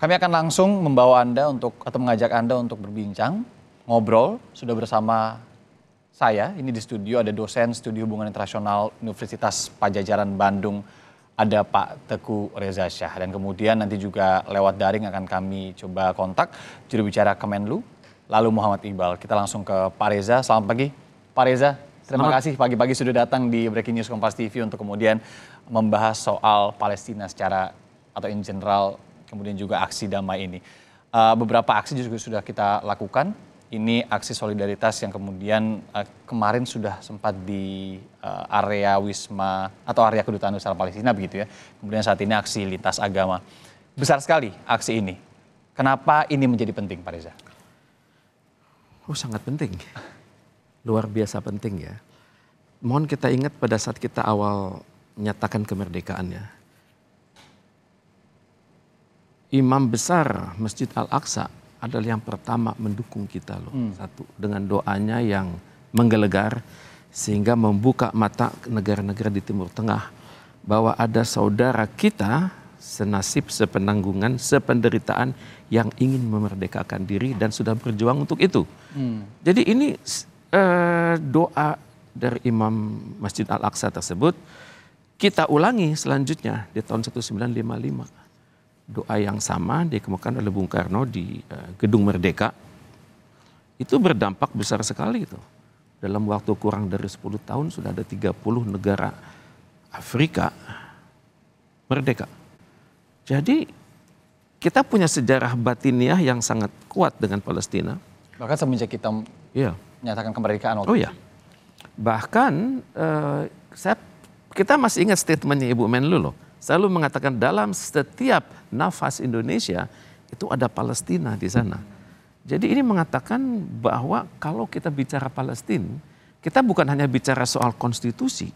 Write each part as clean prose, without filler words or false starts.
Kami akan langsung membawa Anda atau mengajak Anda untuk berbincang, ngobrol. Sudah bersama saya, ini di studio ada dosen Studi Hubungan Internasional Universitas Padjadjaran Bandung, ada Pak Teguh Reza Shah. Dan kemudian nanti juga lewat daring akan kami coba kontak juru bicara Kemenlu, lalu Muhammad Iqbal. Kita langsung ke Pak Reza. Selamat pagi, Pak Reza. Terima kasih pagi-pagi sudah datang di Breaking News Kompas TV untuk kemudian membahas soal Palestina secara atau in general, kemudian juga aksi damai ini. Beberapa aksi juga sudah kita lakukan. Ini aksi solidaritas yang kemudian kemarin sudah sempat di area Wisma atau area Kedutaan Besar Palestina begitu ya. Kemudian saat ini aksi lintas agama. Besar sekali aksi ini. Kenapa ini menjadi penting, Pak Reza? Oh, sangat penting. Luar biasa penting ya. Mohon kita ingat pada saat kita awal menyatakan kemerdekaannya. Imam besar Masjid Al-Aqsa adalah yang pertama mendukung kita loh. Satu, dengan doanya yang menggelegar sehingga membuka mata negara-negara di Timur Tengah bahwa ada saudara kita senasib, sepenanggungan, sependeritaan yang ingin memerdekakan diri dan sudah berjuang untuk itu. Jadi ini doa dari Imam Masjid Al-Aqsa tersebut kita ulangi selanjutnya di tahun 1955. Doa yang sama dikemukakan oleh Bung Karno di Gedung Merdeka. Itu berdampak besar sekali itu. Dalam waktu kurang dari 10 tahun sudah ada 30 negara Afrika merdeka. Jadi kita punya sejarah batiniah yang sangat kuat dengan Palestina. Bahkan semenjak kita menyatakan kemerdekaan waktu itu. Bahkan kita masih ingat statementnya Ibu Menlu loh. Selalu mengatakan dalam setiap nafas Indonesia itu ada Palestina di sana. Jadi ini mengatakan bahwa kalau kita bicara Palestina, kita bukan hanya bicara soal konstitusi,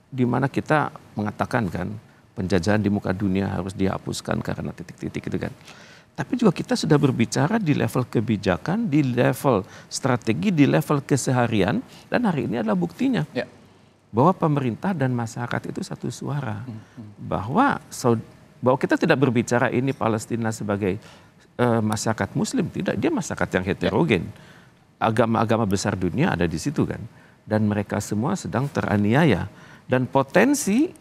di mana kita mengatakan kan penjajahan di muka dunia harus dihapuskan karena titik-titik itu kan. Tapi juga kita sudah berbicara di level kebijakan, di level strategi, di level keseharian, dan hari ini adalah buktinya. Ya. Bahwa pemerintah dan masyarakat itu satu suara. Bahwa kita tidak berbicara ini Palestina sebagai masyarakat muslim. Tidak, dia masyarakat yang heterogen. Agama-agama besar dunia ada di situ kan. Dan mereka semua sedang teraniaya. Dan potensi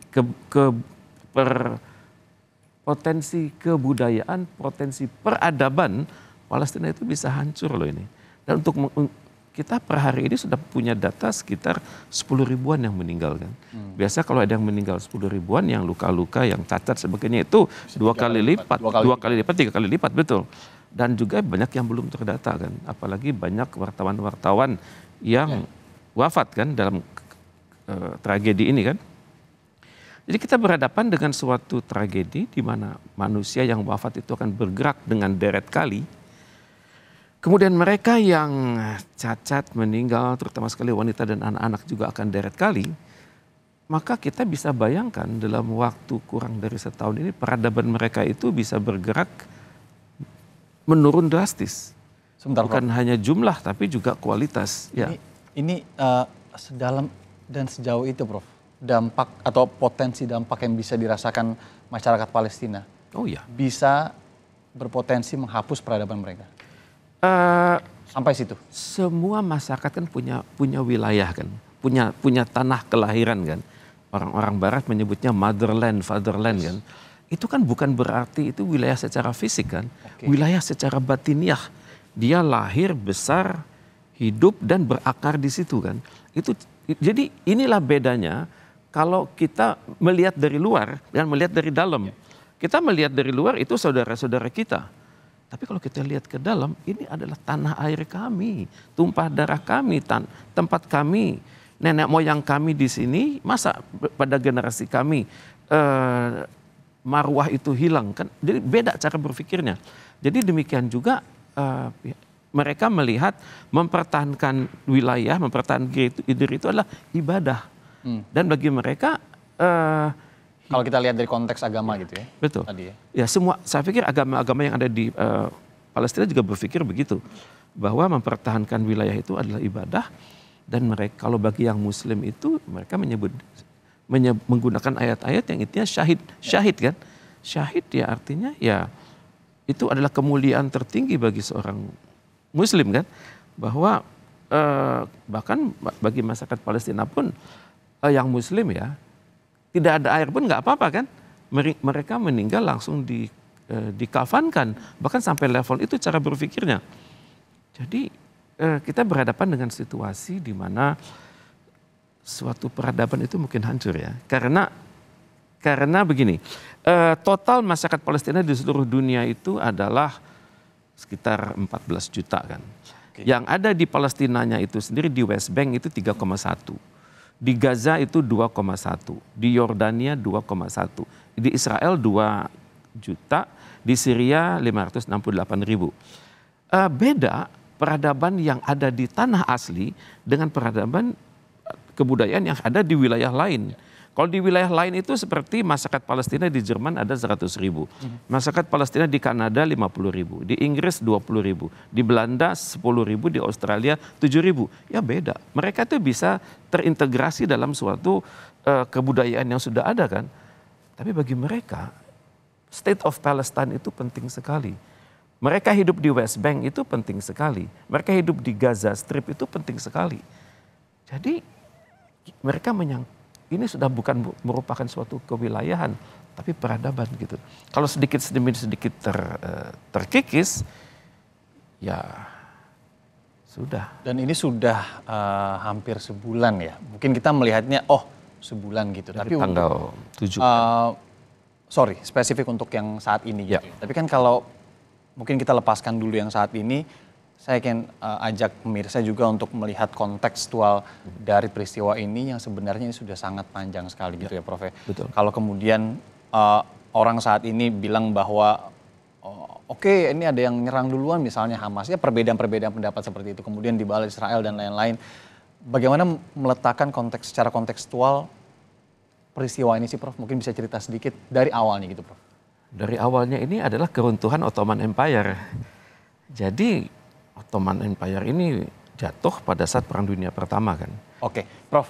kebudayaan, potensi peradaban Palestina itu bisa hancur loh ini. Dan untuk kita per hari ini sudah punya data sekitar 10 ribuan yang meninggal kan. Biasa kalau ada yang meninggal 10 ribuan, yang luka-luka, yang cacat sebagainya itu dua kali lipat, 3 kali lipat betul. Dan juga banyak yang belum terdata kan. Apalagi banyak wartawan-wartawan yang wafat kan dalam tragedi ini kan. Jadi kita berhadapan dengan suatu tragedi di mana manusia yang wafat itu akan bergerak dengan deret kali. Kemudian mereka yang cacat, meninggal, terutama sekali wanita dan anak-anak juga akan deret kali. Maka kita bisa bayangkan dalam waktu kurang dari setahun ini peradaban mereka itu bisa bergerak menurun drastis. Sebentar, bukan hanya jumlah tapi juga kualitas. Ini sedalam dan sejauh itu Prof, dampak atau potensi dampak yang bisa dirasakan masyarakat Palestina. Oh iya. Bisa berpotensi menghapus peradaban mereka. Sampai situ. Semua masyarakat kan punya wilayah kan, punya tanah kelahiran kan. Orang-orang Barat menyebutnya motherland, fatherland kan. Itu kan bukan berarti itu wilayah secara fisik kan, wilayah secara batiniah. Dia lahir, besar, hidup dan berakar di situ kan. Jadi inilah bedanya kalau kita melihat dari luar dan melihat dari dalam. Kita melihat dari luar itu saudara-saudara kita. Tapi kalau kita lihat ke dalam, ini adalah tanah air kami, tumpah darah kami, tempat kami, nenek moyang kami di sini. Masa pada generasi kami marwah itu hilang kan? Jadi beda cara berpikirnya. Jadi demikian juga mereka melihat mempertahankan wilayah, mempertahankan diri itu adalah ibadah. Dan bagi mereka kalau kita lihat dari konteks agama gitu ya. Betul. Tadi ya. Ya semua, saya pikir agama-agama yang ada di Palestina juga berpikir begitu. Bahwa mempertahankan wilayah itu adalah ibadah. Dan mereka, kalau bagi yang muslim itu, mereka menggunakan ayat-ayat yang intinya syahid. Syahid kan. Syahid ya artinya ya itu adalah kemuliaan tertinggi bagi seorang Muslim kan, bahwa bahkan bagi masyarakat Palestina pun yang Muslim ya, tidak ada air pun nggak apa-apa kan, mereka meninggal langsung dikafankan, bahkan sampai level itu cara berpikirnya. Jadi kita berhadapan dengan situasi di mana suatu peradaban itu mungkin hancur ya, karena begini, total masyarakat Palestina di seluruh dunia itu adalah sekitar 14 juta kan. Oke. Yang ada di Palestinanya itu sendiri di West Bank itu 3,1. Di Gaza itu 2,1. Di Yordania 2,1. Di Israel 2 juta. Di Syria 568 ribu. Beda peradaban yang ada di tanah asli dengan peradaban kebudayaan yang ada di wilayah lain. Kalau di wilayah lain itu seperti masyarakat Palestina di Jerman ada 100 ribu. Masyarakat Palestina di Kanada 50 ribu. Di Inggris 20 ribu. Di Belanda 10 ribu. Di Australia 7 ribu. Ya beda. Mereka itu bisa terintegrasi dalam suatu kebudayaan yang sudah ada kan. Tapi bagi mereka, State of Palestine itu penting sekali. Mereka hidup di West Bank itu penting sekali. Mereka hidup di Gaza Strip itu penting sekali. Jadi mereka ini sudah bukan merupakan suatu kewilayahan, tapi peradaban gitu. Kalau sedikit demi sedikit terkikis, ya sudah. Dan ini sudah hampir sebulan ya. Mungkin kita melihatnya, sebulan gitu. Dari tapi tanggal 7. Spesifik untuk yang saat ini. Ya. Gitu. Tapi kan kalau mungkin kita lepaskan dulu yang saat ini, saya ingin ajak pemirsa juga untuk melihat kontekstual dari peristiwa ini yang sebenarnya ini sudah sangat panjang sekali gitu ya Prof. Betul. Kalau kemudian orang saat ini bilang bahwa oke, ini ada yang nyerang duluan misalnya Hamas, ya perbedaan-perbedaan pendapat seperti itu, kemudian dibalas Israel dan lain-lain. Bagaimana meletakkan konteks secara kontekstual peristiwa ini sih Prof? Mungkin bisa cerita sedikit dari awalnya gitu Prof. Dari awalnya ini adalah keruntuhan Ottoman Empire. Jadi Ottoman Empire ini jatuh pada saat Perang Dunia Pertama kan. Oke, Prof,